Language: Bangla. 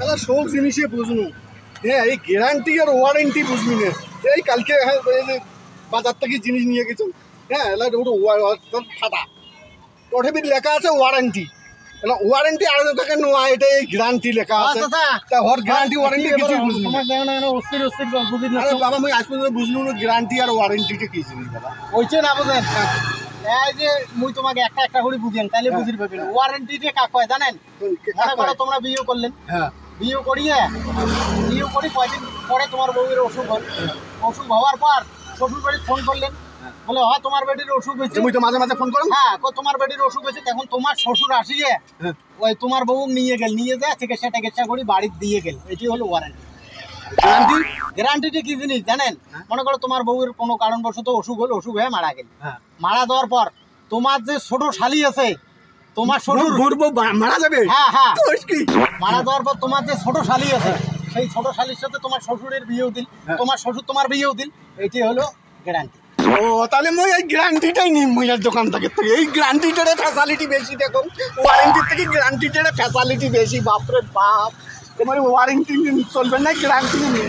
তাহলে সব জিনিসই বুঝনু। হ্যাঁ, এই গ্যারান্টি আর ওয়ারেন্টি বুঝবি না। এই কালকে বাজার থেকে জিনিস নিয়ে গেছো, হ্যাঁ ওটা ফাটা, ওঠে লেখা আছে ওয়ারেন্টি। ওয়ারেন্টি আর টাকা নোয়া, এটা এই গ্যারান্টি লেখা আছে। তা ওর গ্যারান্টি ওয়ারেন্টি কিছু বুঝবি না। আরে বাবা, আমি আজ পর্যন্ত বুঝলু না গ্যারান্টি আর ওয়ারেন্টিটা কি জিনিস বাবা। ওইছে না বুঝেন, এই যে মুই তোমাকে একটা একটা করে বুঝেন তাহলে বুঝির পাবেন ওয়ারেন্টিটা কাক কয় জানেন। মনে করো তোমরা বিয়ে করলেন, হ্যাঁ বিয়ে করি কয়দিন পরে তোমার বউয়ের অসুখ হল। অসুখ হওয়ার পর শ্বশুর বাড়ি ফোন করলেন, বলে হ্যাঁ তোমার বেটির অসুখ হয়েছে। তুমি তো মাঝে মাঝে ফোন করো। হ্যাঁ, তোমার বেটির অসুখ হয়েছে। তখন তোমার শ্বশুর আসিয়ে ওই তোমার বউ নিয়ে যায় চিকিৎসা টিকিৎসা করে বাড়ি দিয়ে গেল। এটি হলো ওয়ারেন্টি। গ্যারান্টি, গ্যারান্টিটা কি জিনিস জানেন? মনে করো তোমার বউয়ের কোনো কারণবশত অসুখ হলো, অসুখ হয়ে মারা গেল। মারা যাওয়ার পর তোমার যে ছোট শালি আছে, তোমার শ্বশুর মারা যাবে। হ্যাঁ হ্যাঁ, মারা যাওয়ার পর তোমার যে ছোট শালি আছে, সেই ছোট শালির সাথে তোমার শ্বশুরের বিয়েও দিল, তোমার শ্বশুর তোমার বিয়েও দিল। এটি হলো গ্যারান্টি। ও তাহলে মই এই গ্যারান্টিটাই নিই মইয়ার দোকান থেকে। এই গ্যারান্টিটার ফ্যাসিলিটি বেশি দেখো, ওয়ারেন্টির থেকে গ্যারান্টিটার ফ্যাসিলিটি বেশি। বাপরে বাপ, তোমার ওয়ারেন্টি চলবে না, গ্যারান্টি নিই।